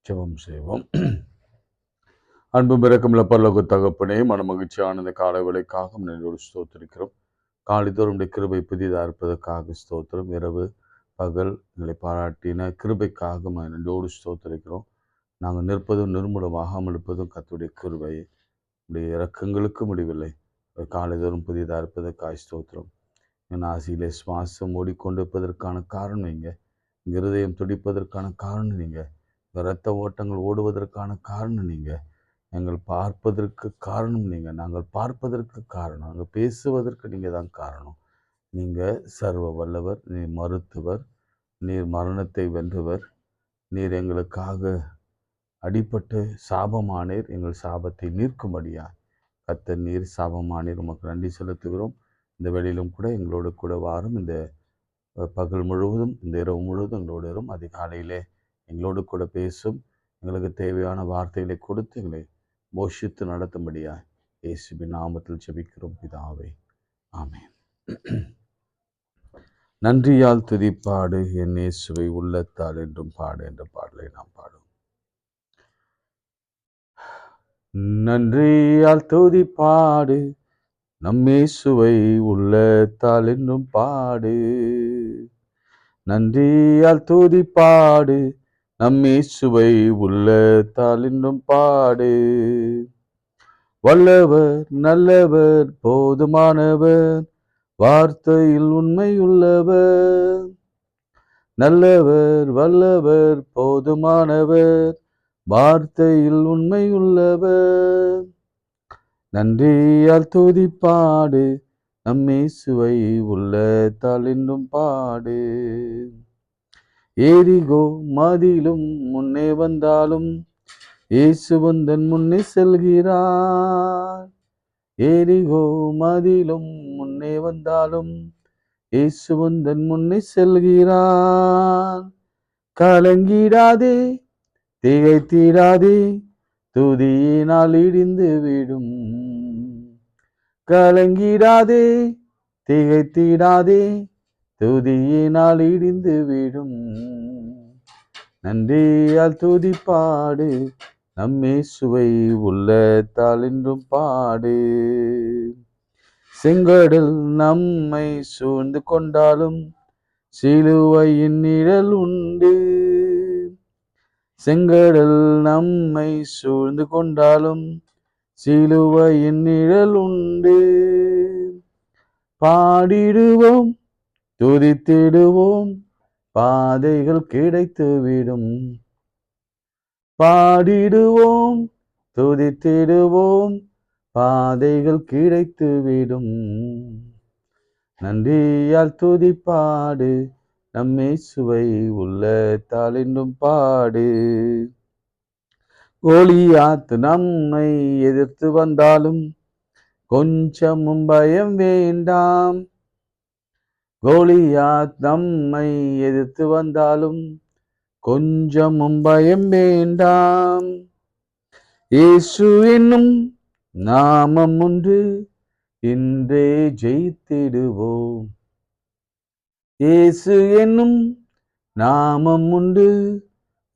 ஜெபம் செய்வோம். அன்பும் இரக்கமுள்ள பரலோக தகப்பனே, மனமகிழ்ச்சியான இந்த காலை வேளைக்காக நன்றியோடு ஸ்தோத்திரிக்கிறோம். காலைதோறும் உடைய கிருபை புதிதாக இருப்பதற்காக ஸ்தோத்திரம். இரவு பகல் எங்களை பாராட்டின கிருபைக்காக நன்றியோடு ஸ்தோத்திரிக்கிறோம். நாங்கள் நிற்பதும் நிர்மூலமாகாமல் இருப்பதும் கர்த்தருடைய கிருபை. உடைய இரக்கங்களுக்கு முடிவில்லை. காலைதோறும் புதிதாக இருப்பதற்காக ஸ்தோத்திரம். என் ஆசையிலே சுவாசம் ஓடிக்கொண்டிருப்பதற்கான காரணம் நீங்கள். இருதயம் துடிப்பதற்கான காரணம் நீங்கள். இரத்த ஓட்டங்கள் ஓடுவதற்கான காரணம் நீங்கள். எங்கள் பார்ப்பதற்கு காரணம் நீங்கள். நாங்கள் பார்ப்பதற்கு காரணம், நாங்கள் பேசுவதற்கு நீங்கள் தான் காரணம். நீங்கள் சர்வ வல்லவர், நீர் மருத்துவர், நீர் மரணத்தை வென்றவர், நீர் எங்களுக்காக அடிபட்டு சாபமானீர், எங்கள் சாபத்தை நீர்க்கும்படியா கர்த்தர் நீர் சாபமானீர். உமக்கு நன்றி செலுத்துகிறோம். இந்த வேளையிலும் கூட எங்களோடு கூட வாரும். இந்த பகல் முழுவதும், இந்த இரவு முழுவதும் எங்களோடு வரும். அதிகாலையிலே எங்களோடு கூட பேசும். எங்களுக்கு தேவையான வார்த்தைகளை கொடுத்து எங்களை போஷித்து நடத்தும்படியா இயேசுவின் நாமத்தில் ஜெபிக்கிறோம் பிதாவே, ஆமென். நன்றியால் துதிப்பாடு என் இயேசுவை உள்ளத்தால் என்றும் பாடு என்ற பாடலை நாம் பாடும். நன்றியால் துதிப்பாடு நம் இயேசுவை உள்ளத்தால் என்றும் பாடு. நன்றியால் துதிப்பாடு நம் இயேசுவை உள்ளத்தால் என்றும் பாடு. வல்லவர் நல்லவர் போதுமானவர், வார்த்தையில் உண்மையுள்ளவர். நல்லவர் வல்லவர் போதுமானவர், வார்த்தையில் உண்மையுள்ளவர். நன்றியால் துதிப்பாடு நம் இயேசுவை உள்ளத்தால் என்றும் பாடு. எரிகோ மதிலும் முன்னே வந்தாலும் இயேசு உந்தன் முன்னே செல்கிறார். எரிகோ மதிலும் முன்னே வந்தாலும் இயேசு உந்தன் முன்னே செல்கிறார். கலங்கிடாதே திகைத்திடாதே, துதியினால் இடிந்து விடும். கலங்கிடாதே திகைத்திடாதே, துதியினால் இடிந்து விடும். நன்றியால் துதிப்பாடு நம் இயேசுவை உள்ளத்தால் என்றும் பாடு. செங்கடல் நம்மை சூழ்ந்து கொண்டாலும் சிலுவையின் நிழல் உண்டு. செங்கடல் நம்மை சூழ்ந்து கொண்டாலும் சிலுவையின் நிழல் உண்டு. பாடிடுவோம் துதித்திடுவோம், பாதைகள் கிடைத்துவிடும். பாடிடுவோம் துதித்திடுவோம், பாதைகள் கிடைத்துவிடும். நன்றியால் துதிப்பாடு நம் இயேசுவை உள்ளத்தால் என்றும் பாடு. கோலியாத் நம்மை எதிர்த்து வந்தாலும் கொஞ்சமும் பயம் வேண்டாம். கோலியாத் நம்மை எதிர்த்து வந்தாலும் கொஞ்சமும் பயம் வேண்டாம். இயேசு என்னும் நாமம் ஒன்று இன்றே ஜெயித்திடுவோம். இயேசு என்னும் நாமம் உண்டு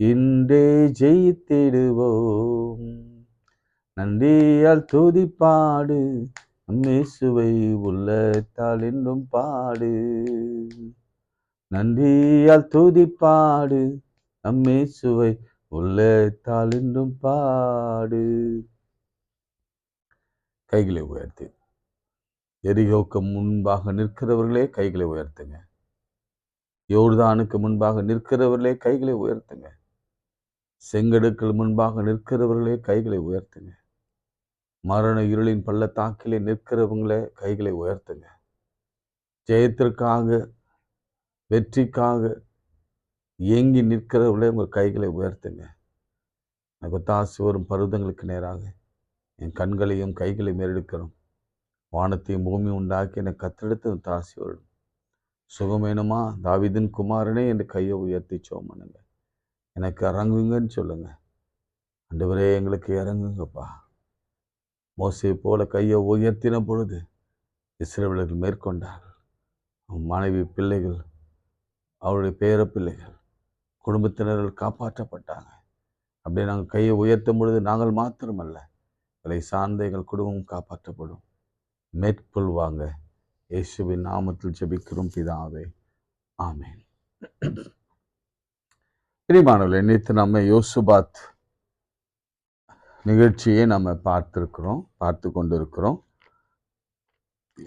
இன்றே ஜெயித்திடுவோம். நன்றியால் துதிப்பாடு நம் இயேசுவை உள்ளத்தால் என்றும் பாடு. நன்றியால் துதிப்பாடு நம் இயேசுவை உள்ளத்தால் என்றும் பாடு. கைகளை உயர்த்தி, எரிகோக்கு முன்பாக நிற்கிறவர்களே கைகளை உயர்த்துங்க. யோர்தானுக்கு முன்பாக நிற்கிறவர்களே கைகளை உயர்த்துங்க. செங்கடலுக்கு முன்பாக நிற்கிறவர்களே கைகளை உயர்த்துங்க. மரண இருளின் பள்ளத்தாக்கிலே நிற்கிறவங்களே கைகளை உயர்த்துங்க. ஜெயத்திற்காக வெற்றிக்காக ஏங்கி நிற்கிறவர்களே உங்கள் கைகளை உயர்த்துங்க. தாசி வரும் பருவதங்களுக்கு நேராக என் கண்களையும் கைகளையும் மேறெடுக்கிறோம். வானத்தையும் பூமியும் உண்டாக்கி என்னை கத்தெடுத்து தாசி வரும். சுகமேனுமா தாவீதின் குமாரனே என்று கையை உயர்த்தி சோமனுங்க. எனக்கு இறங்குங்கன்னு சொல்லுங்க. ஆண்டவரே எங்களுக்கு இறங்குங்கப்பா. மோசே போல கையை உயர்த்தின பொழுது இஸ்ரவேலர்கள் மேற்கொண்டார்கள். மனைவி பிள்ளைகள், அவருடைய பேர பிள்ளைகள், குடும்பத்தினர்கள் காப்பாற்றப்பட்டாங்க. அப்படியே நாங்கள் கையை உயர்த்தும் பொழுது நாங்கள் மாத்திரமல்ல, எங்களை சார்ந்த எங்கள் குடும்பம் காப்பாற்றப்படும். மேற்கொள்வாங்க. இயேசுவின் நாமத்தில் ஜெபிக்கிறோம் பிதாவே, ஆமென். பிரியமானவர்களே, நேற்று நம்ம யோசுபாத் நிகழ்ச்சியை நம்ம பார்த்து கொண்டிருக்கிறோம்.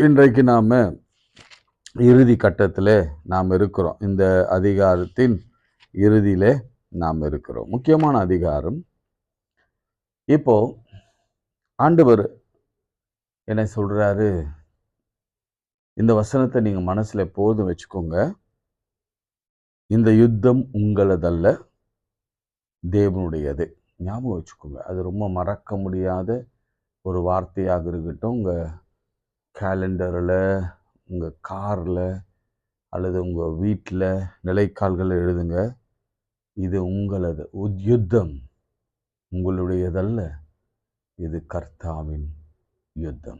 இன்றைக்கு நாம் இறுதி கட்டத்தில் நாம் இருக்கிறோம். இந்த அதிகாரத்தின் இறுதியிலே நாம் இருக்கிறோம். முக்கியமான அதிகாரம். இப்போ ஆண்டவர் என்ன சொல்றாரு, இந்த வசனத்தை நீங்க மனசுல எப்போதும் வச்சுக்கோங்க. இந்த யுத்தம் உங்களதல்ல, தேவனுடையது. ஞாபகம் வச்சுக்கோங்க. அது ரொம்ப மறக்க முடியாத ஒரு வார்த்தையாக இருக்கட்டும். உங்கள் கேலண்டரில், உங்கள் காரில் அல்லது உங்கள் வீட்டில் நிலைக்கால்களில் எழுதுங்க. இது உங்களது யுத்தம், உங்களுடையதல்ல, இது கர்த்தாவின் யுத்தம்.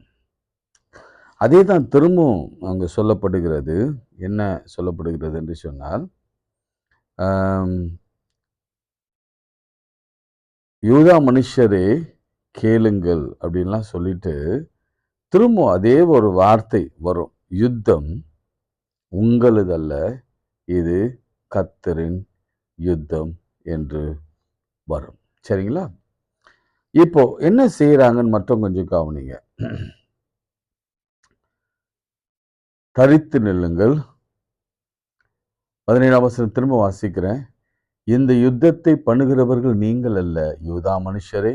அதே தான் திரும்பவும் அங்கே சொல்லப்படுகிறது. என்ன சொல்லப்படுகிறது என்று சொன்னால், யூதா மனுஷரே கேளுங்கள் அப்படின்லாம் சொல்லிட்டு திரும்ப அதே ஒரு வார்த்தை வரும். யுத்தம் உங்களதல்ல, இது கர்த்தரின் யுத்தம் என்று வரும். சரிங்களா? இப்போ என்ன செய்யறாங்கன்னு மட்டும் கொஞ்சம் கவனிங்க. தரித்து நில்லுங்கள். 17ஆம் வசனம் திரும்ப வாசிக்கிறேன். இந்த யுத்தத்தை பண்ணுகிறவர்கள் நீங்கள் அல்ல, யூதா மனுஷரே,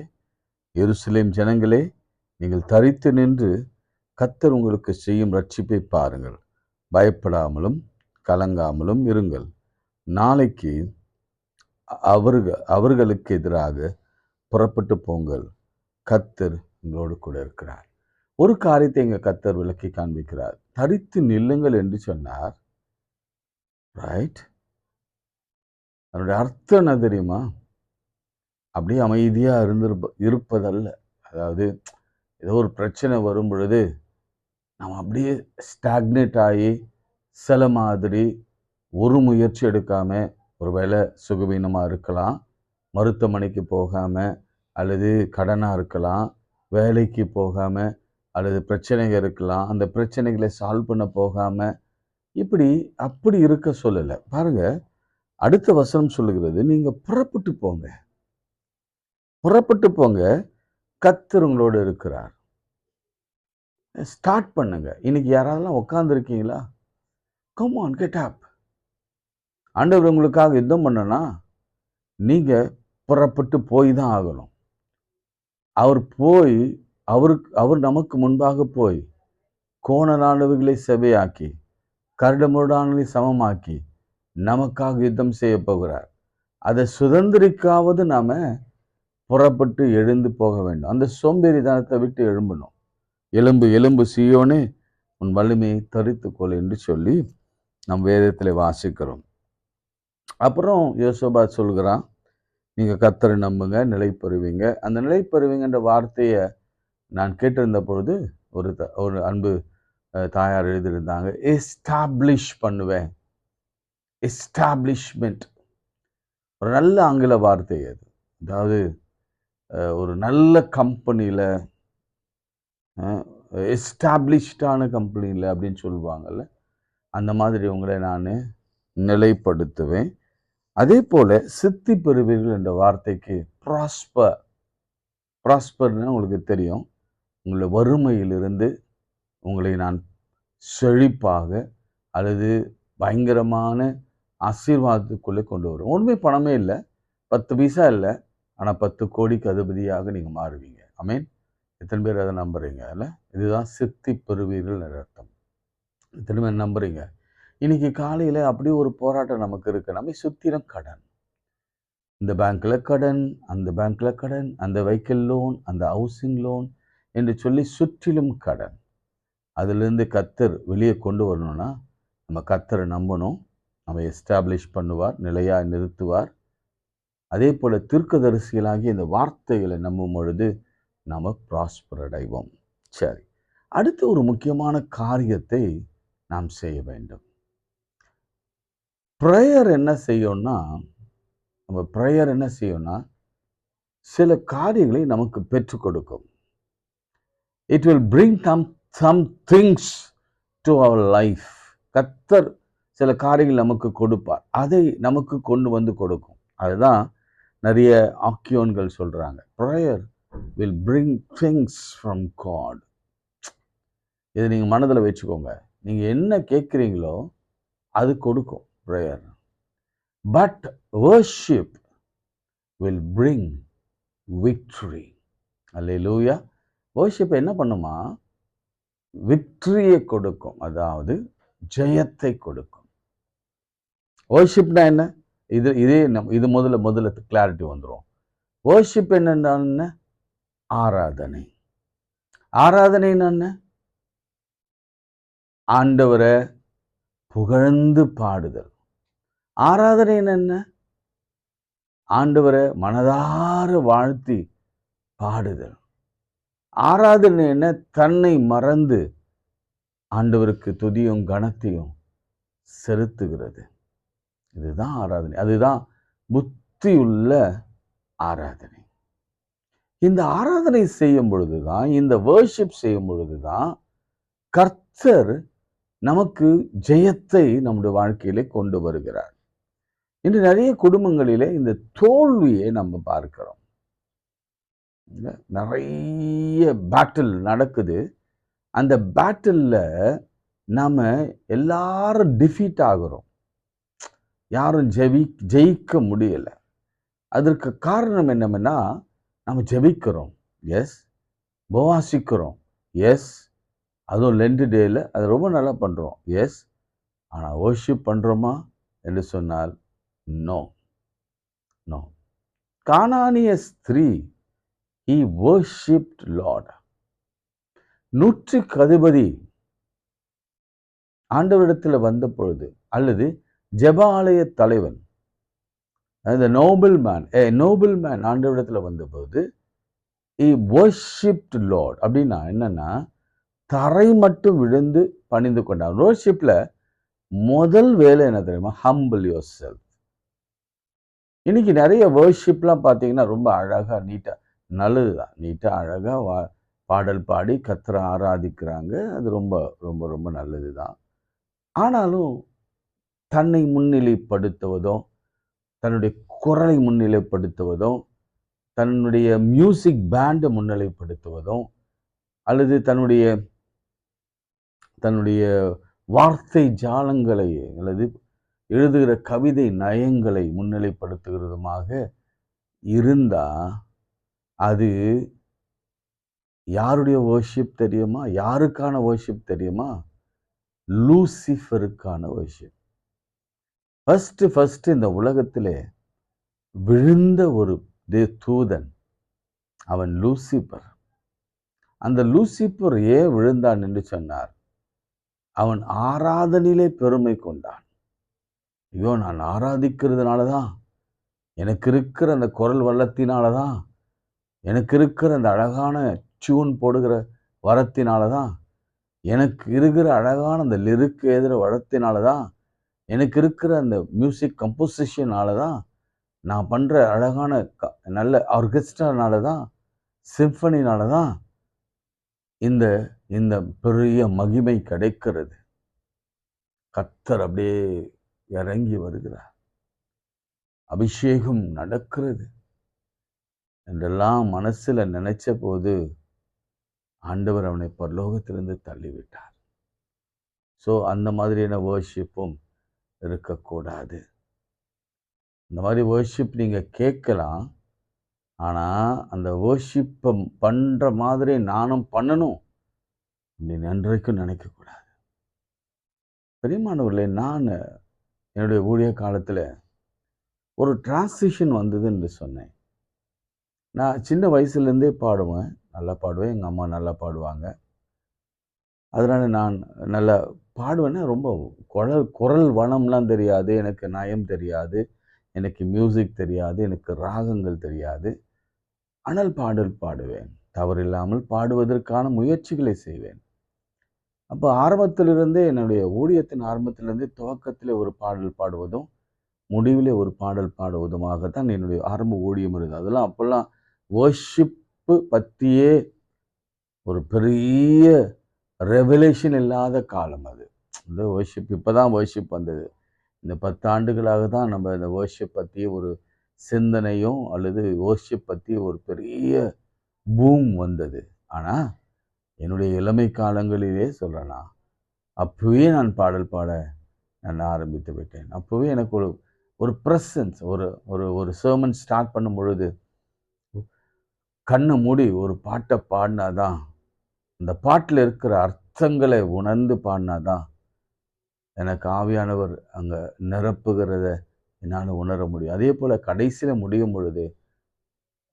எருசலேம் ஜனங்களே, நீங்கள் தரித்து நின்று கர்த்தர் உங்களுக்கு செய்யும் ரட்சிப்பை பாருங்கள். பயப்படாமலும் கலங்காமலும் இருங்கள். நாளைக்கு அவர்களுக்கு எதிராக புறப்பட்டு போங்கள். கர்த்தர் உங்களோடு கூட இருக்கிறார். ஒரு காரியத்தை எங்க கர்த்தர் விளக்கி காண்பிக்கிறார். தரித்து நில்லுங்கள் என்று சொன்னார். ரைட்? அதனுடைய அர்த்தம் என்ன தெரியுமா? அப்படியே அமைதியா இருப்பதல்ல. அதாவது ஏதோ ஒரு பிரச்சனை வரும் பொழுது நாம் அப்படியே ஸ்டாக்னேட் ஆகி சில மாதிரி ஒரு முயற்சி எடுக்காம, ஒருவேளை சுகவீனமாக இருக்கலாம், மருத்துவமனைக்கு போகாமல், அல்லது கடனாக இருக்கலாம், வேலைக்கு போகாமல், அல்லது பிரச்சனைகள் இருக்கலாம், அந்த பிரச்சனைகளை சால்வ் பண்ண போகாமல், அப்படி இருக்க சொல்லலை. பாருங்க, அடுத்த வசனம் சொல்லுகிறது, நீங்கள் புறப்பட்டு போங்க. புறப்பட்டு போங்க, கர்த்தர் உங்களோடு இருக்கிறார். ஸ்டார்ட் பண்ணுங்க. இன்னைக்கு யாராவதுலாம் உட்காந்துருக்கீங்களா? Come on, get up. ஆண்டவர் உங்களுக்காக யுத்தம் பண்ணனா நீங்க புறப்பட்டு போய் தான் ஆகணும். அவர் நமக்கு முன்பாக போய் கோணலானவைகளை செவையாக்கி கரடுமுரடானவை சமமாக்கி நமக்காக யுத்தம் செய்ய போகிறார். அதை சுதந்திரிக்காவது நாம புறப்பட்டு எழுந்து போக வேண்டும். அந்த சோம்பேறித்தனத்தை விட்டு எழும்பணும். எலும்பு எலும்பு சீயோனே உன் வலிமையை தரித்துக்கொள் என்று சொல்லி நம் வேதத்தில் வாசிக்கிறோம். அப்புறம் யோசபாத் சொல்கிறான், நீங்கள் கர்த்தரை நம்புங்க, நிலை பெறுவீங்க. அந்த நிலை பெறுவீங்கன்ற வார்த்தையை நான் கேட்டிருந்த பொழுது ஒரு அன்பு தாயார் எழுதியிருந்தாங்க, எஸ்டாப்ளிஷ் பண்ணுவேன். எஸ்டாப்ளிஷ்மெண்ட் ஒரு நல்ல ஆங்கில வார்த்தை அது. அதாவது ஒரு நல்ல கம்பெனியில், எஸ்டாப்ளிஷ்டான கம்பெனியில் அப்படின்னு சொல்லுவாங்கள்ல, அந்த மாதிரி உங்களை நான் நிலைப்படுத்துவேன். அதே போல சித்தி பெறுவீர்கள் என்ற வார்த்தைக்கு ப்ராஸ்பர்னா உங்களுக்கு தெரியும். உங்களை வறுமையிலிருந்து உங்களை நான் செழிப்பாக அல்லது பயங்கரமான ஆசீர்வாதத்துக்குள்ளே கொண்டு வரும். ஒன்றுமே பணமே இல்லை, 10 பைசா இல்லை, ஆனால் 10 கோடிக்கு அதிபதியாக நீங்கள் மாறுவீங்க. ஆமென். எத்தனை பேர் அதை நம்புறீங்க? இல்லை, இதுதான் சித்தி பெறுவீர்கள் அர்த்தம். எத்தனை பேர் நம்புறீங்க? இன்னைக்கு காலையில் அப்படியே ஒரு போராட்டம் நமக்கு இருக்கு. நம்ம சுத்திரம் கடன், இந்த பேங்க்ல கடன், அந்த பேங்க்ல கடன், அந்த வெஹிக்கிள் லோன், அந்த ஹவுசிங் லோன் என்று சொல்லி சுற்றிலும் கடன். அதிலிருந்து கர்த்தர் வெளியே கொண்டு வரணும்னா நம்ம கர்த்தரை நம்பணும். நம்ம எஸ்டாப்ளிஷ் பண்ணுவார், நிலையாக நிறுத்துவார். அதே போல தீர்க்கதரிசிகளாகி இந்த வார்த்தைகளை நம்பும் பொழுது நம்ம ப்ராஸ்பர் அடைவோம். சரி, அடுத்து ஒரு முக்கியமான காரியத்தை நாம் செய்ய வேண்டும். ப்ரேயர் என்ன செய்யும்னா சில காரியங்களை நமக்கு பெற்றுக் கொடுக்கும். It will bring some things to our life. கர்த்தர் சில காரியங்கள் நமக்கு கொடுப்பார். அதை நமக்கு கொண்டு வந்து கொடுக்கும். அதுதான் நிறைய ஆக்கியோன்கள் சொல்றாங்க. Prayer will bring things from God. இதை நீங்க மனதுல வச்சுக்கோங்க. நீங்க என்ன கேட்கிறீங்களோ அது கொடுக்கும் prayer. But worship will bring victory. Hallelujah. worship என்ன பண்ணுமா? விக்டரியை கொடுக்கும். அதாவது ஜெயத்தை கொடுக்கும். worshipனா என்ன? இது முதல்ல கிளாரிட்டி வந்துரும். worship என்ன? ஆராதனை. ஆராதனைன்னா என்ன? ஆண்டவரை புகழ்ந்து பாடுதல். ஆராதனை என்ன? ஆண்டவரை மனதார வாழ்த்தி பாடுதல். ஆராதனை என்ன? தன்னை மறந்து ஆண்டவருக்கு துதியும் கனத்தையும் செலுத்துகிறது. இதுதான் ஆராதனை. அதுதான் புத்தியுள்ள ஆராதனை. இந்த ஆராதனை செய்யும் பொழுதுதான், இந்த வர்ஷிப் செய்யும் பொழுதுதான் கர்த்தர் நமக்கு ஜெயத்தை நம்முடைய வாழ்க்கையிலே கொண்டு வருகிறார். இன்று நிறைய குடும்பங்களிலே இந்த தோல்வியை நம்ம பார்க்கிறோம். நிறைய பேட்டில் நடக்குது. அந்த பேட்டில்ல நாம எல்லாரும் டிஃபீட் ஆகிறோம். யாரும் ஜெயிக்க முடியல. அதற்கு காரணம் என்னன்னா, நம்ம ஜெபிக்கிறோம், எஸ், உபவாசிக்கிறோம், எஸ், அதுவும் லென்ட் டேல அது ரொம்ப நல்லா பண்றோம், எஸ். ஆனால் வர்ஷிப் பண்றோமா என்று சொன்னால் நோ. கானானிய ஸ்திரீ he worshipped Lord. 100க்கு அதிபதி ஆண்டவரிடத்தில் வந்த பொழுது, அல்லது ஜெப ஆலய தலைவன், the noble man ஆண்டவரிடத்தில் வந்த பொழுது he worshipped Lord. அப்படின்னா என்னன்னா, தரை மட்டும் விழுந்து பணிந்து கொண்டான். வர்ஷிப்ல முதல் வேலை என்ன தெரியுமா? Humble your self. இன்னைக்கு நிறைய வர்ஷிப்லாம் பார்த்தீங்கன்னா ரொம்ப அழகா நீட்டா, நல்லதுதான், நீட்டா அழகா பாடல் பாடி கர்த்தரை ஆராதிக்கிறாங்க. அது ரொம்ப ரொம்ப ரொம்ப நல்லது தான். ஆனாலும் தன்னை முன்னிலைப்படுத்துவதோ, தன்னுடைய குரலை முன்னிலைப்படுத்துவதோ, தன்னுடைய மியூசிக் பேண்டை முன்னிலைப்படுத்துவதோ, அல்லது தன்னுடைய வார்த்தை ஜாலங்களை அல்லது எழுதுகிற கவிதை நயங்களை முன்னிலைப்படுத்துகிறதுமாக இருந்தா அது யாருடைய வர்ஷிப் தெரியுமா? யாருக்கான வர்ஷிப் தெரியுமா? லூசிஃபருக்கான வர்ஷிப். ஃபர்ஸ்ட் இந்த உலகத்திலே விழுந்த ஒரு தூதன், அவன் லூசிபர். அந்த லூசிபர் ஏன் விழுந்தான் என்று சொன்னார்? அவன் ஆராதனையிலே பெருமை கொண்டான். ஐயோ, நான் ஆராதிக்கிறதுனாலதான், எனக்கு இருக்கிற அந்த குரல் வல்லத்தினாலதான், எனக்கு இருக்கிற அந்த அழகான டியூன் போடுகிற வரத்தினாலதான், எனக்கு இருக்கிற அழகான அந்த லிரிக் எழுதுகிற வரத்தினாலதான், எனக்கு இருக்கிற அந்த மியூசிக் கம்போசிஷனாலதான், நான் பண்ற அழகான நல்ல ஆர்கெஸ்ட்ரானாலதான், சிம்பனினாலதான் இந்த இந்த பெரிய மகிமை கிடைக்கிறது. கர்த்தர் அப்படியே இறங்கி வருகிறார், அபிஷேகம் நடக்கிறது என்றெல்லாம் மனசுல நினைச்ச போது ஆண்டவர் அவனை பரலோகத்திலிருந்து தள்ளிவிட்டார். ஸோ அந்த மாதிரியான வர்ஷிப்பும் இருக்கக்கூடாது. இந்த மாதிரி வர்ஷிப் நீங்க கேட்கலாம், ஆனா அந்த வர்ஷிப்பை பண்ற மாதிரி நானும் பண்ணணும் அப்படின்னு என்றைக்கும் நினைக்கக்கூடாது. பெரியமானவர்களே, நான் என்னுடைய ஊழிய காலத்துல ஒரு டிரான்சிஷன் வந்தது என்று சொன்னேன். நான் சின்ன வயசுலேருந்தே பாடுவேன், நல்லா பாடுவேன். எங்கள் அம்மா நல்லா பாடுவாங்க. அதனால் நான் நல்லா பாடுவேன்னா, ரொம்ப குரல் வளம்லாம் தெரியாது, எனக்கு நயம் தெரியாது, எனக்கு மியூசிக் தெரியாது, எனக்கு ராகங்கள் தெரியாது. ஆனால் பாடல் பாடுவேன், தவறில்லாமல் பாடுவதற்கான முயற்சிகளை செய்வேன். அப்போ ஆரம்பத்திலிருந்தே, என்னுடைய ஊழியத்தின் ஆரம்பத்திலிருந்தே துவக்கத்தில் ஒரு பாடல் பாடுவதும் முடிவிலே ஒரு பாடல் பாடுவதுமாகத்தான் என்னுடைய ஆரம்ப ஊழியம் இருந்தது. அதெல்லாம் அப்போல்லாம் வர்ஷிப்பு பற்றியே ஒரு பெரிய ரெவலேஷன் இல்லாத காலம் அது. இந்த வர்ஷிப் இப்போ தான் வர்ஷிப் வந்தது. இந்த 10 ஆண்டுகளாக தான் நம்ம இந்த வர்ஷிப் பற்றி ஒரு சிந்தனையும் அல்லது வர்ஷிப் பற்றி ஒரு பெரிய பூம் வந்தது. ஆனால் என்னுடைய இளமை காலங்களிலே சொல்கிறேன்னா, அப்போவே நான் பாடல் பாட நான் ஆரம்பித்து விட்டேன். அப்போவே எனக்கு ஒரு ஒரு ப்ரெசன்ஸ், ஒரு ஒரு ஒரு சர்மன் ஸ்டார்ட் பண்ணும் பொழுது கண்ணை மூடி ஒரு பாட்டை பாடினாதான், அந்த பாட்டில் இருக்கிற அர்த்தங்களை உணர்ந்து பாடினாதான் எனக்கு ஆவியானவர் அங்கே நிரப்புகிறத என்னால் உணர முடியும். அதே போல் கடைசியில் முடியும் பொழுது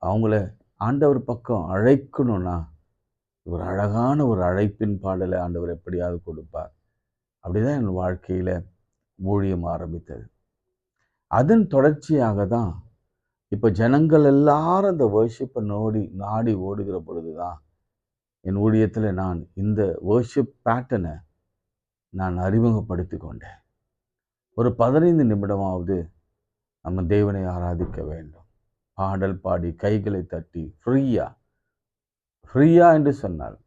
அவங்கள ஆண்டவர் பக்கம் அழைக்கணும்னா ஒரு அழகான ஒரு அழைப்பின் பாடலை ஆண்டவர் எப்படியாவது கொடுப்பார். அப்படிதான் என் வாழ்க்கையில் ஊழியம் ஆரம்பித்தது. அதன் தொடர்ச்சியாக தான் இப்போ ஜனங்கள் எல்லாரும் அந்த வர்ஷிப்பை நாடி ஓடுகிற பொழுது தான் என் ஊழியத்தில் நான் இந்த வர்ஷிப் பேட்டர்னை நான் அறிமுகப்படுத்தி கொண்டேன். ஒரு 15 நிமிடமாவது நம்ம தேவனை ஆராதிக்க வேண்டும். பாடல் பாடி கைகளை தட்டி ஃப்ரீயா என்று சொன்னால்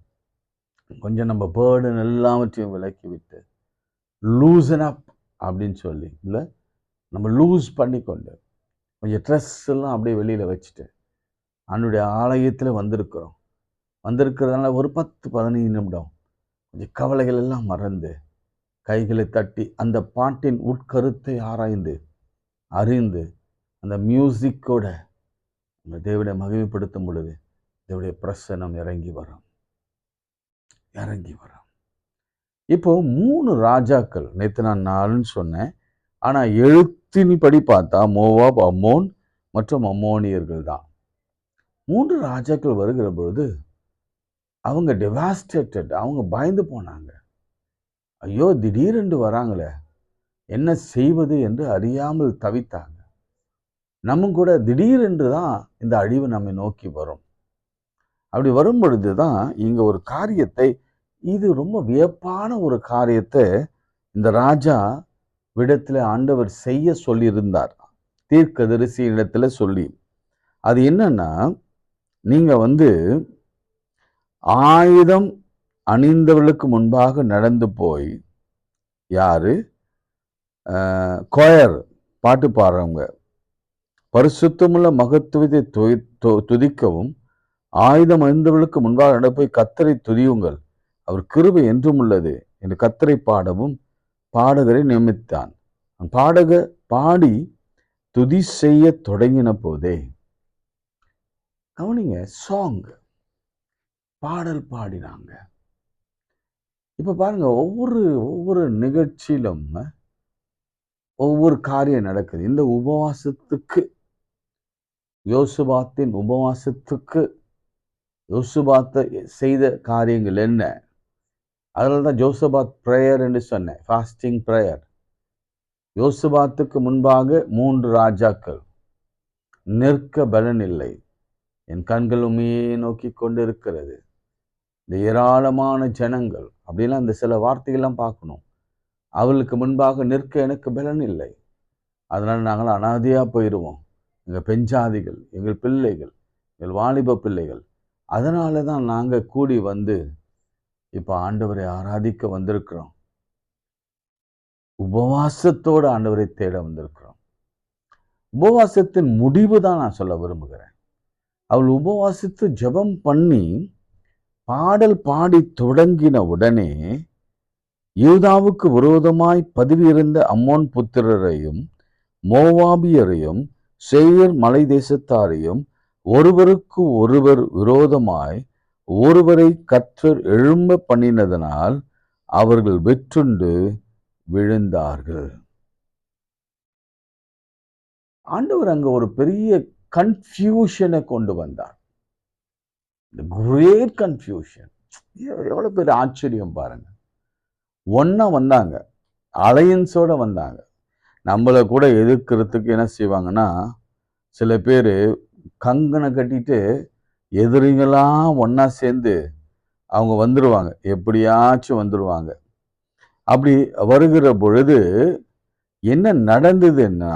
கொஞ்சம் நம்ம பேர்டன் எல்லாவற்றையும் விலக்கி விட்டு லூசன் அப் அப்படின்னு சொல்லி, இல்லை நம்ம லூஸ் பண்ணி கொண்டு கொஞ்சம் ஸ்ட்ரெஸ் எல்லாம் அப்படியே வெளியில் வச்சுட்டு அவனுடைய ஆலயத்தில் வந்திருக்கிறதுனால ஒரு 10-15 நிமிடம் கொஞ்சம் கவலைகள் எல்லாம் மறந்து கைகளை தட்டி அந்த பாட்டின் உட்கருத்தை அறிந்து அந்த மியூசிக்கோட அந்த தேவனை மகிமைப்படுத்தும் பொழுது தேவனுடைய பிரசன்னம் இறங்கி வரும். இப்போ 3 ராஜாக்கள், நேற்று நான் 4ன்னு சொன்னேன், ஆனால் எழுத்தின்படி பார்த்தா மோவாப், அம்மோன் மற்றும் அம்மோனியர்கள் தான். 3 ராஜாக்கள் வருகிற பொழுது அவங்க டெவாஸ்டேட்டட், அவங்க பயந்து போனாங்க. ஐயோ, திடீரென்று வராங்களே, என்ன செய்வது என்று அறியாமல் தவித்தாங்க. நம்ம கூட திடீரென்று தான் இந்த அழிவு நம்மை நோக்கி வரும். அப்படி வரும் பொழுது தான் இங்கே ஒரு காரியத்தை, இது ரொம்ப வியப்பான ஒரு காரியத்தை இந்த ராஜா விடத்தில் ஆண்டவர் செய்ய சொல்லியிருந்தார், தீர்க்கதரிசி இடத்துல சொல்லி. அது என்னன்னா, நீங்கள் ஆயுதம் அணிந்தவர்களுக்கு முன்பாக நடந்து போய், யாரு கோயர் பாட்டு பாடுறவங்க, பரிசுத்தமுள்ள மகத்துவத்தை துதிக்கவும் ஆயுதம் அணிந்தவர்களுக்கு முன்பாக நடந்து போய் கர்த்தரை துதியுங்கள், அவர் கிருபை என்றும் உள்ளது என்று கர்த்தரை பாடவும் பாடகரை நியமித்தான். பாடகர் பாடி துதி செய்ய தொடங்கின போதே, கவனிங்க, சாங் பாடல் பாடினாங்க. இப்ப பாருங்க, ஒவ்வொரு நிகழ்ச்சியிலும் ஒவ்வொரு காரியம் நடக்குது. இந்த உபவாசத்துக்கு, யோசுபாத்தின் உபவாசத்துக்கு யோசுபாத்தை செய்த காரியங்கள் என்ன? அதனால தான் ஜோசபாத் பிரேயர் என்று சொன்னேன், ஃபாஸ்டிங் பிரேயர். யோசுபாத்துக்கு முன்பாக 3 ராஜாக்கள், நிற்க பலன் இல்லை, என் கண்கள் உண்மையே நோக்கி கொண்டிருக்கிறது, இந்த ஏராளமான ஜனங்கள் அப்படிலாம் இந்த சில வார்த்தைகள்லாம் பார்க்கணும். அவளுக்கு முன்பாக நிற்க எனக்கு பலன் இல்லை, அதனால் நாங்கள் அனாதையாக போயிடுவோம், எங்கள் பெஞ்சாதிகள், எங்கள் பிள்ளைகள், எங்கள் வாலிப பிள்ளைகள், அதனால தான் நாங்கள் கூடி இப்போ ஆண்டவரை ஆராதிக்க வந்திருக்கிறோம், உபவாசத்தோடு ஆண்டவரை தேட வந்திருக்கிறோம். உபவாசத்தின் முடிவு தான் நான் சொல்ல விரும்புகிறேன். அவள் உபவாசித்து ஜெபம் பண்ணி பாடல் பாடி தொடங்கின உடனே யூதாவுக்கு விரோதமாய் பதவியிருந்த அம்மோன் புத்திரரையும் மோவாபியரையும் சேயீர் மலை தேசத்தாரையும் ஒருவருக்கு ஒருவர் விரோதமாய் ஒருவரை கர்த்தர் எழும்ப பண்ணினதனால் அவர்கள் வெற்றுண்டு விழுந்தார்கள். ஆண்டவர் அங்க ஒரு பெரிய கன்ஃபியூஷனை கொண்டு வந்தார். Great confusion. எவ்வளவு பெரிய ஆச்சரியம் பாருங்க. ஒன்னா வந்தாங்க, அலையன்ஸோட வந்தாங்க. நம்மளை கூட எதிர்க்கிறதுக்கு என்ன செய்வாங்கன்னா, சில பேர் கங்கனை கட்டிட்டு எதிரிங்களாம் ஒன்னா சேர்ந்து அவங்க வந்துடுவாங்க, எப்படியாச்சும் வந்துடுவாங்க. அப்படி வருகிற பொழுது என்ன நடந்ததுன்னா,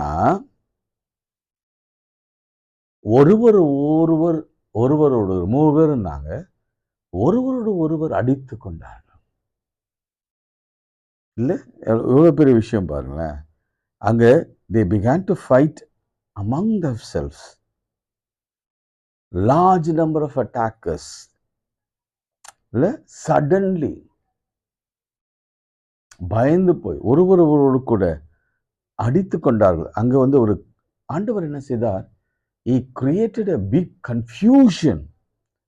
ஒருவர் ஒருவரோடு 3 பேர் இருந்தாங்க. ஒருவரோடு ஒருவர் அடித்து கொண்டார்கள். இல்ல எவ்வளவு பெரிய விஷயம் பாருங்களேன். அங்க they began to fight among themselves. Large number of attackers. இல்ல suddenly பயந்து போய் ஒருவரோடு கூட அடித்து கொண்டார்கள். அங்க ஒரு ஆண்டவர் என்ன செய்தார்? He created a big confusion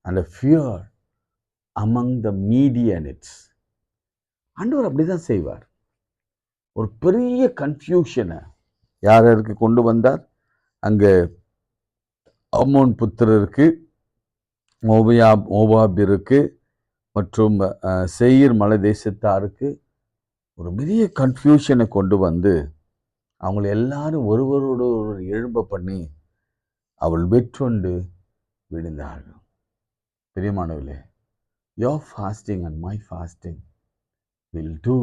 and a fear among the Midianites. ஆண்டவர் அப்படிதான் செய்வார். ஒரு பெரிய கன்ஃபியூஷனை யாருக்கு கொண்டு வந்தார்? அங்க அம்மோன் புத்திரருக்கு, மோவாபிற்கு மற்றும் சேயீர் மலை தேசத்தாருக்கு ஒரு பெரிய கன்ஃபியூஷனை கொண்டு வந்து அவங்களை எல்லாரும் ஒருவரோடு ஒருவர் எழும்ப பண்ணி அவள் வெற்றொண்டு விழுந்தார்கள். பிரியமானவர்களே, your fasting and my fasting will do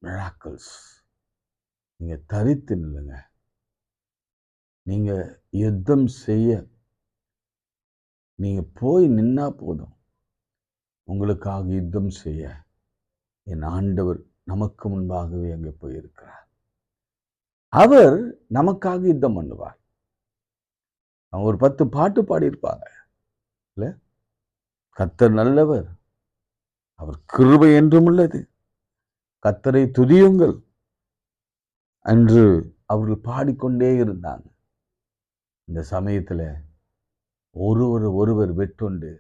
miracles. நீங்க தரித்து நில்லுங்க. நீங்க யுத்தம் செய்ய நீங்க போய் நின்னா போதும். உங்களுக்காக யுத்தம் செய்ய என் ஆண்டவர் நமக்கு முன்பாகவே அங்கே போயிருக்கிறார். அவர் நமக்காக யுத்தம் பண்ணுவார். அவங்க ஒரு 10 பாட்டு பாடியிருப்பாங்க இல்ல, கர்த்தர் நல்லவர், அவர் கிருபை என்றும் உள்ளது, கர்த்தரை துதியுங்கள் என்று அவர்கள் பாடிக்கொண்டே இருந்தாங்க. இந்த சமயத்துல ஒருவர் வெட்டுண்டு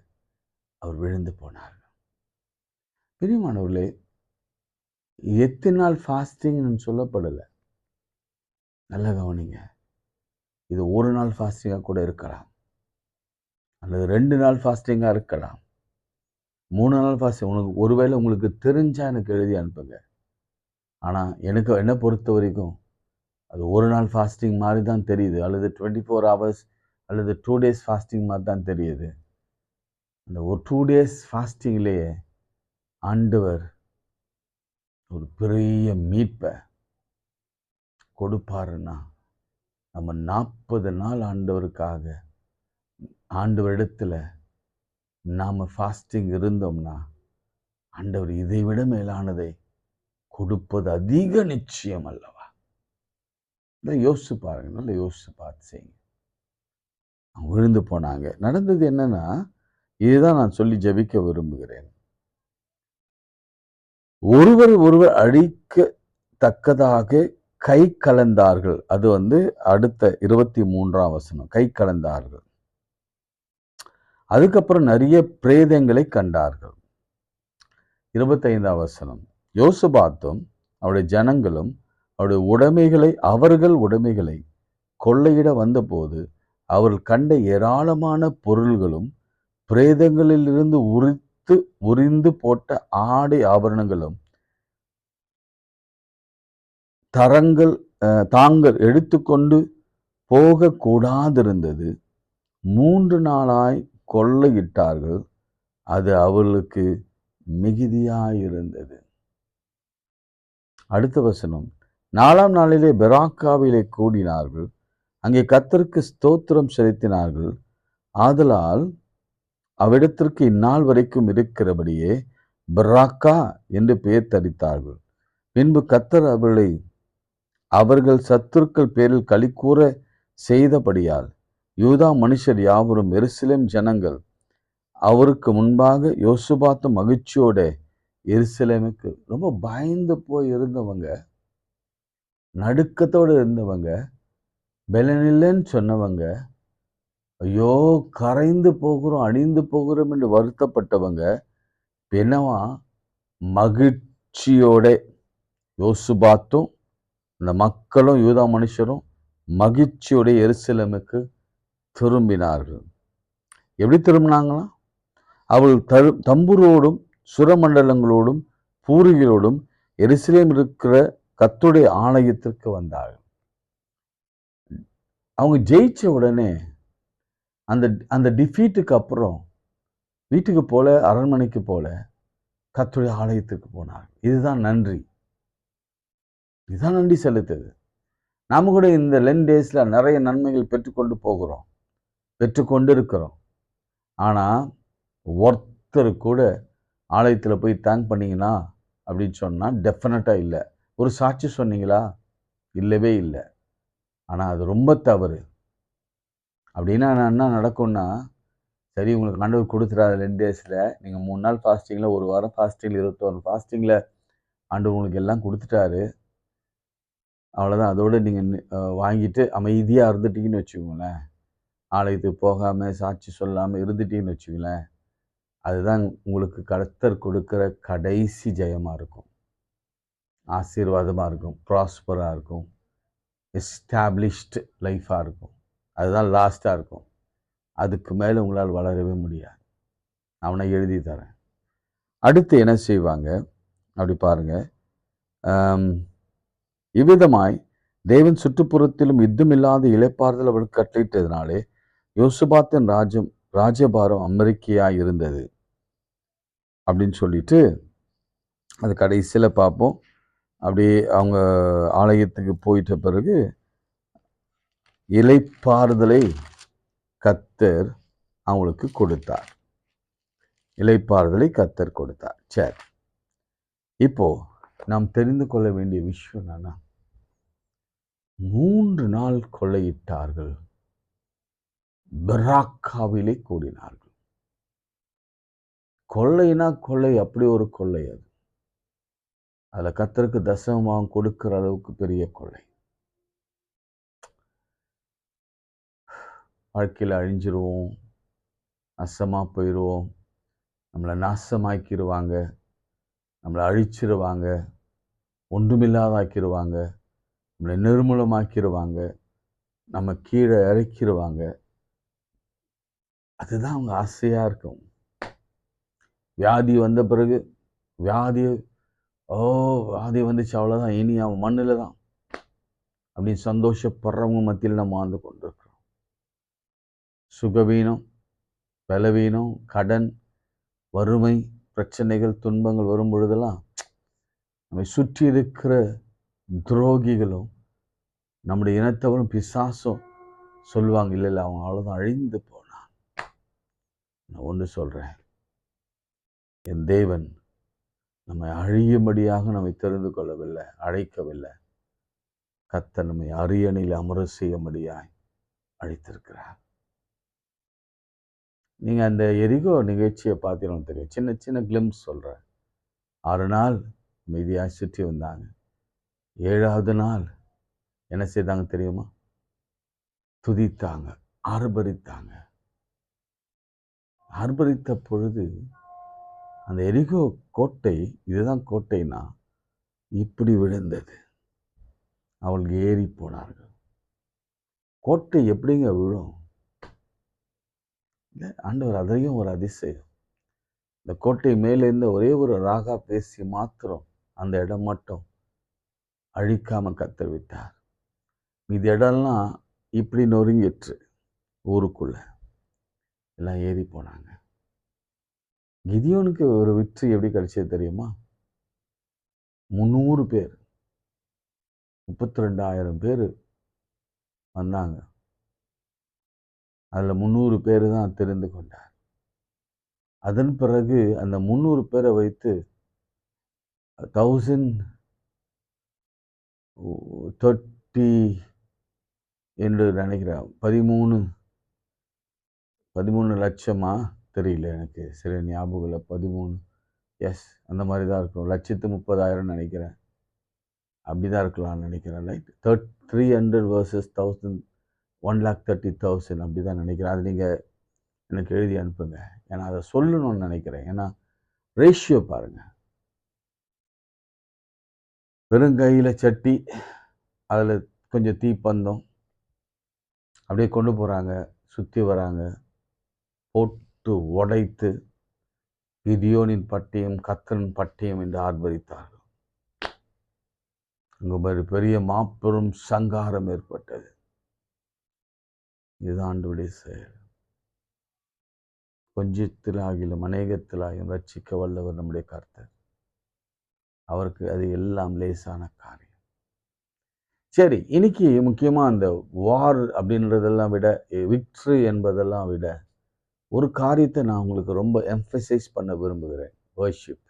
அவர் விழுந்து போனார். பிரியமானவர்களே, எத்தனை நாள் ஃபாஸ்டிங் சொல்லப்படலை. நல்ல கவனிங்க. இது ஒரு நாள் ஃபாஸ்டிங்காக கூட இருக்கலாம், அல்லது 2 நாள் ஃபாஸ்டிங்காக இருக்கலாம், 3 நாள் ஃபாஸ்டிங். ஒருவேளை உங்களுக்கு தெரிஞ்சா எனக்கு எழுதி அனுப்புங்க. ஆனால் என்னை பொறுத்த வரைக்கும் அது ஒரு நாள் ஃபாஸ்டிங் மாதிரி தான் தெரியுது, அல்லது 24 hours அல்லது 2 days ஃபாஸ்டிங் மாதிரி தான் தெரியுது. அந்த ஒரு 2 days ஃபாஸ்டிங்லேயே ஆண்டவர் ஒரு பெரிய மீட்பை கொடுப்பாருன்னா, நம்ம 40 நாள் ஆண்டவரிடத்துல நாம ஃபாஸ்டிங் இருந்தோம்னா ஆண்டவர் இதைவிட மேலானதை கொடுப்பது அதிக நிச்சயம் அல்லவா? யோசிச்சு பாருங்க, நல்லா யோசிச்சு பார்த்து செய்யுங்க. அவங்க விழுந்து போனாங்க. நடந்தது என்னன்னா, இதுதான் நான் சொல்லி ஜெபிக்க விரும்புகிறேன். ஒருவர் அழிக்கத்தக்கதாக கை கலந்தார்கள். அது அடுத்த 23ஆம் வசனம். கை கலந்தார்கள். அதுக்கப்புறம் நிறைய பிரேதங்களை கண்டார்கள். 25ஆம் வசனம். யோசபாத்தும் அவருடைய ஜனங்களும் அவர்கள் உடைமைகளை கொள்ளையிட வந்தபோது அவர்கள் கண்ட ஏராளமான பொருள்களும் பிரேதங்களிலிருந்து உரிந்து போட்ட ஆடை ஆபரணங்களும் தாங்கள் எடுத்துக்கொண்டு போக கூடாதிருந்தது. 3 நாளாய் கொள்ளையிட்டார்கள். அது அவர்களுக்கு மிகுதியாயிருந்தது. அடுத்த வசனம். 4ஆம் நாளிலே பெராக்காவிலே கூடினார்கள். அங்கே கர்த்தருக்கு ஸ்தோத்திரம் செலுத்தினார்கள். ஆதலால் அவ்விடத்திற்கு இந்நாள் வரைக்கும் இருக்கிறபடியே பெராக்கா என்று பெயர் தரித்தார்கள். பின்பு கர்த்தர் அவர்கள் சத்துருக்கள் பேரில் களிக்கூற செய்தபடியால் யூதா மனுஷர் யாவரும் எருசலேம் ஜனங்கள் அவருக்கு முன்பாக யோசபாத்து மகிழ்ச்சியோட எருசலேமுக்கு ரொம்ப பயந்து போய் இருந்தவங்க, நடுக்கத்தோடு இருந்தவங்க, பெலனில்லன்னு சொன்னவங்க, ஐயோ கரைந்து போகிறோம் அழிந்து போகிறோம் என்று வருத்தப்பட்டவங்க என்னவா மகிழ்ச்சியோட யோசுபாத்தும் அந்த மக்களும் யூதா மனுஷரும் மகிழ்ச்சியோட எருசலேமுக்கு திரும்பினார்கள். எப்படி திரும்பினாங்களாம்? அவள் தம்புரோடும் சுரமண்டலங்களோடும் பூரிகளோடும் எருசலேம் இருக்கிற கர்த்தருடைய ஆலயத்திற்கு வந்தார்கள். அவங்க ஜெயிச்ச உடனே அந்த டிஃபீட்டுக்கு அப்புறம் வீட்டுக்கு போல, அரண்மனைக்கு போல கர்த்தருடைய ஆலயத்திற்கு போனார். இதுதான் நன்றி செலுத்தது. நாம கூட இந்த லென் டேஸ்ல நிறைய நன்மைகள் பெற்றுக்கொண்டு இருக்கிறோம். ஆனால் ஒருத்தர் கூட ஆலயத்தில் போய் தேங்க் பண்ணீங்கன்னா அப்படின்னு சொன்னால் டெஃபினட்டாக இல்லை. ஒரு சாட்சி சொன்னீங்களா? இல்லவே இல்லை. ஆனால் அது ரொம்ப தவறு. அப்படின்னா என்ன நடக்கும்னா, சரி உங்களுக்கு ஆண்டவர் கொடுத்துட்டாரு 2 டேஸில், நீங்கள் 3 நாள் ஃபாஸ்டிங்கில், 1 வாரம் ஃபாஸ்டிங்கில், 21 ஃபாஸ்டிங்கில் ஆண்டவர் உங்களுக்கு எல்லாம் கொடுத்துட்டாரு. அவ்வளோதான். அதோடு நீங்கள் வாங்கிட்டு அமைதியாக இருந்துட்டீங்கன்னு வச்சுக்கோங்களேன், ஆலயத்துக்கு போகாமல் சாட்சி சொல்லாமல் இருந்துட்டீங்கன்னு வச்சுக்கோங்களேன், அதுதான் உங்களுக்கு கர்த்தர் கொடுக்குற கடைசி ஜெயமாக இருக்கும், ஆசீர்வாதமாக இருக்கும், ப்ராஸ்பராக இருக்கும், எஸ்டாப்ளிஷ்டு லைஃபாக இருக்கும். அதுதான் லாஸ்ட்டாக இருக்கும். அதுக்கு மேலே உங்களால் வளரவே முடியாது. அவனை எழுதி தரேன். அடுத்து என்ன செய்வாங்க அப்படி பாருங்க. இவ்விதமாய் தேவன் சுற்றுப்புறத்திலும் யுத்தமில்லாத இளைப்பாறுதல் அவருக்கு கட்டளையிட்டதினாலே யோசபாத்தின் ராஜபாரம் அமெரிக்கையாக இருந்தது அப்படின்னு சொல்லிட்டு அது கடைசியில் பார்ப்போம். அப்படியே அவங்க ஆலயத்துக்கு போயிட்ட பிறகு இளைப்பாறுதலை கர்த்தர் அவங்களுக்கு கொடுத்தார். இளைப்பாறுதலை கர்த்தர் கொடுத்தார். சரி, இப்போ நாம் தெரிந்து கொள்ள வேண்டிய விஷயம் என்னன்னா, 3 நாள் கொள்ளையிட்டார்கள், பெராக்காவிலே கூடினார்கள். கொள்ளைனா கொள்ளை, அப்படி ஒரு கொள்ளை. அது அதுல கர்த்தருக்கு தசமமாக கொடுக்கிற அளவுக்கு பெரிய கொள்ளை. வாழ்க்கையில் அழிஞ்சிருவோம், நாசமாக போயிடுவோம், நம்மளை நாசமாக்கிடுவாங்க, நம்மளை அழிச்சிருவாங்க, ஒன்றுமில்லாதாக்கிடுவாங்க, நம்மளை நிர்மூலமாக்கிடுவாங்க, நம்ம கீழே இறக்கிடுவாங்க. அதுதான் அவங்க ஆசையாக இருக்கும். வியாதி வந்த பிறகு வியாதி வந்துச்சு, அவ்வளோதான், இனி அவன் மண்ணில் தான் அப்படின்னு சந்தோஷப்படுறவங்க மத்தியில் நம்ம வாழ்ந்து கொண்டிருக்கிறோம். சுகவீனம், பலவீனம், கடன், வறுமை, பிரச்சனைகள், துன்பங்கள் வரும் பொழுதெல்லாம் நம்மை சுற்றி இருக்கிற துரோகிகளும் நம்முடைய இனத்தவரும் பிசாசும் சொல்லுவாங்க, இல்லை இல்லை அவன் அவ்வளோதான் அழிந்து போனான். நான் ஒன்று சொல்கிறேன், என் தேவன் நம்மை அழியும்படியாக நம்மை தெரிந்து கொள்ளவில்லை, அழைக்கவில்லை. கர்த்தர் நம்மை அரியணையில் அமர செய்யும்படியாய் அழைத்திருக்கிறார். நீங்கள் அந்த எரிகோ நிகழ்ச்சியை பார்த்தீங்கன்னா தெரியும். சின்ன சின்ன கிளிம்ஸ் சொல்கிறேன். 6 நாள் அமைதியாக சுற்றி வந்தாங்க. 7ஆவது நாள் என்ன செய்தாங்க தெரியுமா? துதித்தாங்க, ஆர்ப்பரித்தாங்க. ஆர்ப்பரித்த பொழுது அந்த எரிகோ கோட்டை, இதுதான் கோட்டைனா, இப்படி விழுந்தது. அவளுக்கு ஏறி போனார்கள். கோட்டை எப்படிங்க விழும்? இல்லை, ஆண்டவர் அதையும் ஒரு அதிசயம். இந்த கோட்டை மேலே இருந்த ஒரே ஒரு ராகா பேசி மாத்திரம் அந்த இடம் மட்டும் அழிக்காம கர்த்தர் விட்டார். இது இடம்லாம் இப்படி நொறுங்கிற்று. ஊருக்குள்ள எல்லாம் ஏறி போனாங்க. கிதியோனுக்கு ஒரு வெற்றி எப்படி கிடைச்சது தெரியுமா? 300 பேர், 32,000 பேர் வந்தாங்க. அதில் 300 பேர் தான் தெரிந்து கொண்டார். அதன் பிறகு அந்த 300 பேரை வைத்து 1030 என்று நினைக்கிறேன், 13 லட்சமா தெரியல, எனக்கு சில ஞாபகம் இல்லை. 13, எஸ், அந்த மாதிரி தான் இருக்கும். 130,000 நினைக்கிறேன், அப்படி தான் இருக்கலாம்னு நினைக்கிறேன். லைக் 300 versus 1000, 130,000 அப்படி தான் நினைக்கிறேன். அது நீங்கள் எனக்கு எழுதி அனுப்புங்க, ஏன்னா அதை சொல்லணும்னு நினைக்கிறேன். ஏன்னா ரேஷியோ பாருங்கள். வெறுங்கையில் சட்டி, அதில் கொஞ்சம் தீப்பந்தம், அப்படியே கொண்டு போகிறாங்க, சுற்றி வராங்க, போட்டு உடைத்து கிதியோனின் பட்டயம், கர்த்தரின் பட்டயம் என்று ஆர்ப்பரித்தார்கள். அங்கு ஒரு பெரிய மாபெரும் சங்காரம் ஏற்பட்டது. இதுதான் ஆண்டவருடைய செயல். கொஞ்சத்திலாகிலும் அநேகத்திலாயும் ரட்சிக்க வல்லவர் நம்முடைய கர்த்தர். அவருக்கு அது எல்லாம் லேசான காரியம். சரி, இன்னைக்கு முக்கியமாக அந்த வார் அப்படின்றதெல்லாம் விட, விக்ட்ரி என்பதெல்லாம் விட, ஒரு காரியத்தை நான் உங்களுக்கு ரொம்ப எம்ஃபசைஸ் பண்ண விரும்புகிறேன். வர்ஷிப்.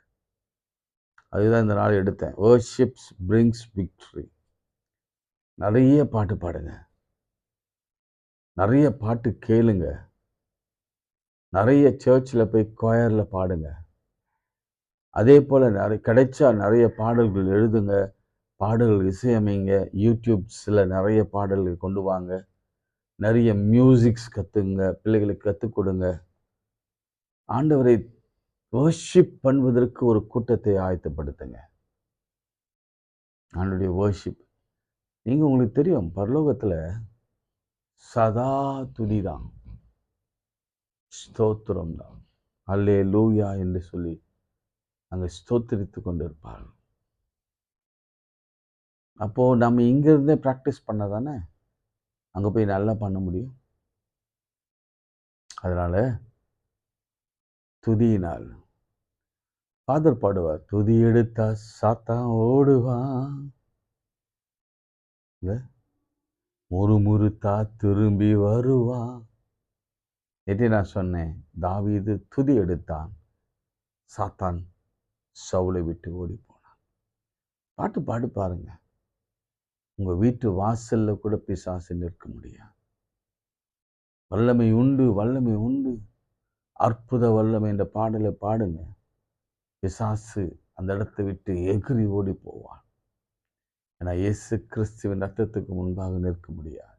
அதுதான் இந்த நாள் எடுத்தேன். Worships brings victory. நிறைய பாட்டு பாடுங்க, நிறைய பாட்டு கேளுங்க, நிறைய சர்ச்சில் போய் கொயரில் பாடுங்க. அதே போல் கிடைச்சா நிறைய பாடல்கள் எழுதுங்க, பாடல்கள் இசையமைங்க. யூடியூப்ஸில் நிறைய பாடல்கள் கொண்டு வாங்க, நிறைய மியூசிக்ஸ் கற்றுங்க, பிள்ளைகளுக்கு கற்றுக் கொடுங்க. ஆண்டவரை வர்ஷிப் பண்ணுவதற்கு ஒரு கூட்டத்தை ஆயத்தப்படுத்துங்க. ஆண்டவருடைய வர்ஷிப். நீங்கள் உங்களுக்கு தெரியும், பரலோகத்தில் சதா துதி தான், ஸ்தோத்திரம் தான். அல்லேலூயா என்று சொல்லி அங்கே ஸ்தோத்திரித்து கொண்டு இருப்பார்கள். அப்போது நம்ம இங்கிருந்தே ப்ராக்டிஸ் பண்ண தானே அங்கே போய் நல்லா பண்ண முடியும். அதனால் துதியினால் ஃபாதர் பாடுவார், துதி எடுத்தா சாத்தான் ஓடுவான், முறுமுறுத்தா திரும்பி வருவான். நேற்று நான் சொன்னேன், தாவீது துதி எடுத்தான், சாத்தான் சவுலை விட்டு ஓடி போனான். பாட்டு பாடு பாருங்க, உங்கள் வீட்டு வாசலில் கூட பிசாசு நிற்க முடியாது. வல்லமை உண்டு, வல்லமை உண்டு, அற்புத வல்லமை என்ற பாடலை பாடுங்க. பிசாசு அந்த இடத்தை விட்டு எகிரி ஓடி போவான். ஏன்னா இயேசு கிறிஸ்துவின் ரத்தத்துக்கு முன்பாக நிற்க முடியாது.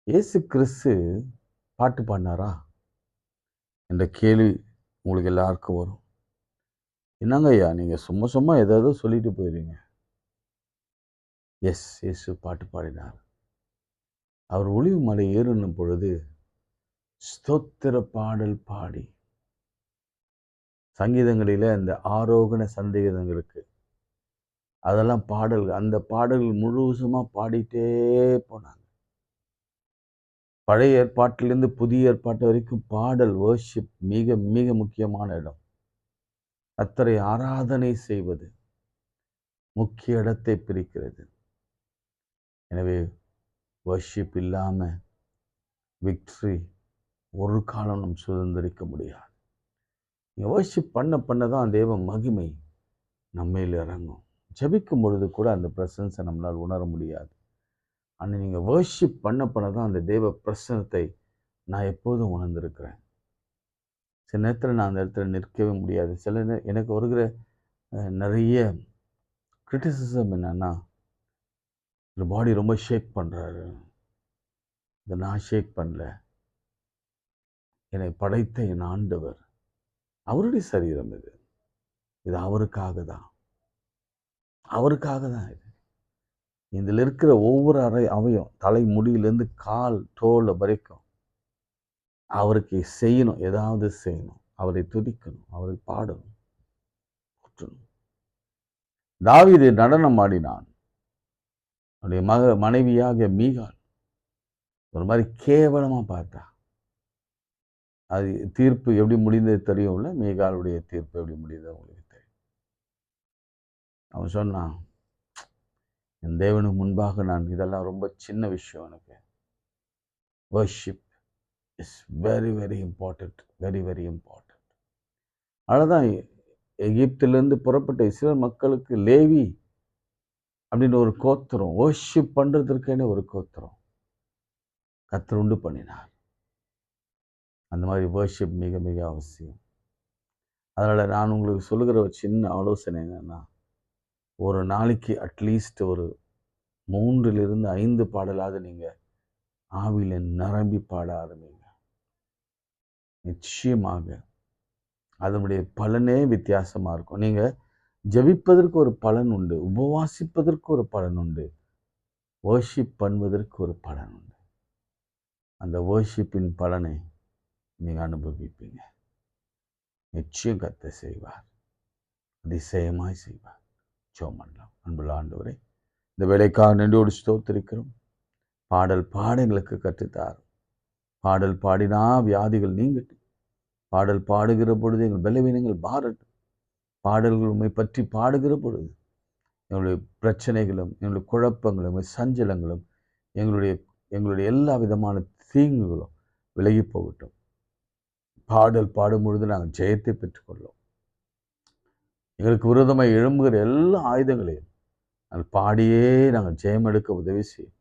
இயேசு கிறிஸ்து பாட்டு பாடினாரா என்ற கேள்வி உங்களுக்கு எல்லாருக்கும் வரும். என்னங்க ஐயா, நீங்கள் சும்மா சும்மா ஏதாவது சொல்லிட்டு போயிடுறீங்க. எஸ், இயேசு பாட்டு பாடினார். அவர் ஒலிவு மலை ஏறின பொழுது ஸ்தோத்திர பாடல் பாடி, சங்கீதங்களில் அந்த ஆரோகண சங்கீதங்களுக்கு அதெல்லாம் பாடல்கள், அந்த பாடல்கள் முழுவதுமாக பாடிட்டே போனாங்க. பழைய ஏற்பாட்டிலிருந்து புதிய ஏற்பாட்டு வரைக்கும் பாடல், வர்ஷிப் மிக மிக முக்கியமான இடம். கர்த்தரை ஆராதனை செய்வது முக்கிய இடத்தை பிரிக்கிறது. எனவே வர்ஷிப் இல்லாமல் விக்டரி ஒரு காலம் நம் சுதந்திரிக்க முடியாது. நீங்கள் வர்ஷிப் பண்ண தான் தேவ மகிமை நம்மையில் இறங்கும். ஜெபிக்கும் பொழுது கூட அந்த பிரசன்ஸை நம்மளால் உணர முடியாது. ஆனால் நீங்கள் வர்ஷிப் பண்ண தான் அந்த தேவ பிரசனத்தை நான் எப்போதும் உணர்ந்திருக்கிறேன். சில நேரத்தில் நான் அந்த இடத்துல நிற்கவே முடியாது. சில எனக்கு வருகிற நிறைய கிரிட்டிசிசம் என்னன்னா, இந்த பாடி ரொம்ப ஷேக் பண்ணுறாரு, இதை நான் ஷேக் பண்ணல. என்னை படைத்த என் ஆண்டவர், அவருடைய சரீரம் இது, இது அவருக்காக தான், அவருக்காக தான் இது. இதில் இருக்கிற ஒவ்வொரு அவையும், தலை முடியிலேருந்து கால் தோல் வரைக்கும் அவருக்கு செய்யணும், ஏதாவது செய்யணும், அவரை துதிக்கணும், அவரை பாடணும், போற்றணும். தாவீது நடனம் ஆடினான். அவருடைய மனைவியாக மீகாள் ஒரு மாதிரி கேவலமாக பார்த்தா. அது தீர்ப்பு எப்படி முடிந்தது தெரியும்ல, மீகாளுடைய தீர்ப்பு எப்படி முடிந்தது உங்களுக்கு தெரியும். அவன் சொன்னான், என் தேவனுக்கு முன்பாக நான் இதெல்லாம் ரொம்ப சின்ன விஷயம், எனக்கு worship is very very important, very very important. அவ்வளோதான். எகிப்திலிருந்து புறப்பட்ட இஸ்ரேல் மக்களுக்கு லேவி அப்படின்னு ஒரு கோத்திரம், வர்ஷிப் பண்ணுறதுக்குன்னு ஒரு கோத்திரம் கர்த்தர் உண்டு பண்ணினார். அந்த மாதிரி வர்ஷிப் மிக மிக அவசியம். அதனால் நான் உங்களுக்கு சொல்லுகிற ஒரு சின்ன ஆலோசனை என்னென்னா, ஒரு நாளைக்கு அட்லீஸ்ட் ஒரு 3-5 பாடலாவது நீங்கள் ஆவியில் நிரம்பி பாட ஆரம்பிங்க. நிச்சயமாக அதனுடைய பலனே வித்தியாசமாக இருக்கும். நீங்கள் ஜெபிப்பதற்கு ஒரு பலன் உண்டு, உபவாசிப்பதற்கு ஒரு பலன் உண்டு, வர்ஷிப் பண்ணுவதற்கு ஒரு பலன் உண்டு. அந்த வர்ஷிப்பின் பலனை நீங்கள் அனுபவிப்பீங்க. நிச்சயம் கர்த்தர் செய்வார், அதிசயமாய் செய்வார். ஜெபம் பண்ணலாம். அன்புள்ள ஆண்டவரே, இந்த வேலைக்காக நன்றியோடு ஸ்தோத்திரிக்கிறோம். பாடல் பாட எங்களுக்கு கற்றுத்தார். பாடல் பாடினா வியாதிகள் நீங்கட்டும். பாடல் பாடுகிற பொழுது எங்கள் பலவீனங்கள் மாறட்டும். பாடல்கள் உண்மை பற்றி பாடுகிற பொழுது எங்களுடைய பிரச்சனைகளும், எங்களுடைய குழப்பங்களும், சஞ்சலங்களும், எங்களுடைய எல்லா விதமான தீங்குகளும் விலகி போகட்டும். பாடல் பாடும் பொழுது நாங்கள் ஜெயத்தை பெற்றுக்கொள்ளும். எங்களுக்கு விரோதமாக எழும்புகிற எல்லா ஆயுதங்களையும் நாங்கள் பாடியே நாங்கள் ஜெயம் எடுக்க உதவி செய்யும்.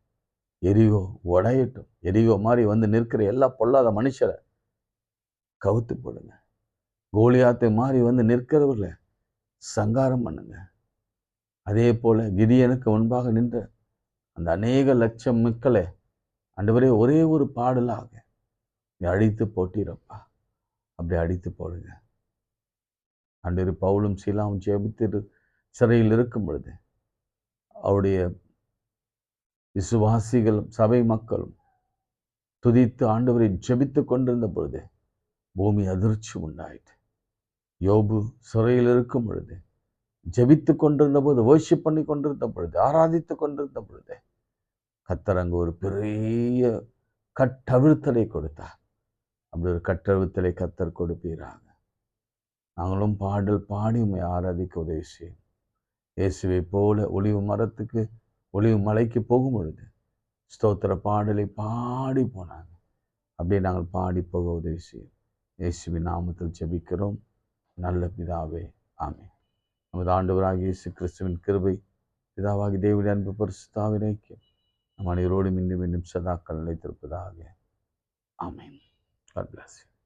எரிகோ உடையட்டும். எரிகோ மாதிரி வந்து நிற்கிற எல்லா பொல்லாத மனுஷரை கவுத்து போடுங்க. கோலியாத்தை மாதிரி வந்து நிற்கிறவர்களை சங்காரம் பண்ணுங்க. அதே போல கிதியனுக்கு முன்பாக நின்ற அந்த அநேக லட்சம் மக்களை ஆண்டவரே ஒரே ஒரு பாடலாக அழித்து போட்டிருப்பா. அப்படி அடித்து போடுங்க. ஆண்டவர் பவுலும் சீலாவும் ஜெபித்து சிறையில் இருக்கும் பொழுது அவருடைய விசுவாசிகளும் சபை மக்களும் துதித்து ஆண்டவரை ஜெபித்து கொண்டிருந்த பொழுது பூமி அதிர்ச்சி உண்டாயிற்று. யோபு சிறையில் இருக்கும் பொழுது ஜெபித்து கொண்டிருந்த போது, வர்ஷிப் பண்ணி கொண்டிருந்த பொழுது, ஆராதித்து கொண்டிருந்த பொழுது கர்த்தர் அங்கு ஒரு பெரிய கட்டவிழ்த்தலை கொடுத்தார். அப்படி ஒரு கட்டவிழ்த்தலை கர்த்தர் கொடுப்பீராக. நாங்களும் பாடல் பாடி உண்மை ஆராதிக்க உதவி செய்யும். இயேசுவை போல ஒலிவு மரத்துக்கு ஒலிவு மலைக்கு போகும் பொழுது ஸ்தோத்திர பாடலை பாடி போனாங்க. அப்படியே நாங்கள் பாடி போக உதவி செய்யும். இயேசுவின் நாமத்தில் ஜெபிக்கிறோம் நல்ல பிதாவே, ஆமென். நமது ஆண்டவராகிய இயேசு கிறிஸ்துவின் கிருபை, பிதாவாகிய தேவனுடைய அன்பு, பரிசுத்த ஐக்கியம் நம் அனைவரோடும் இன்னும் சதாக்கள் நிலைத்திருப்பதாக. ஆமென். God bless you.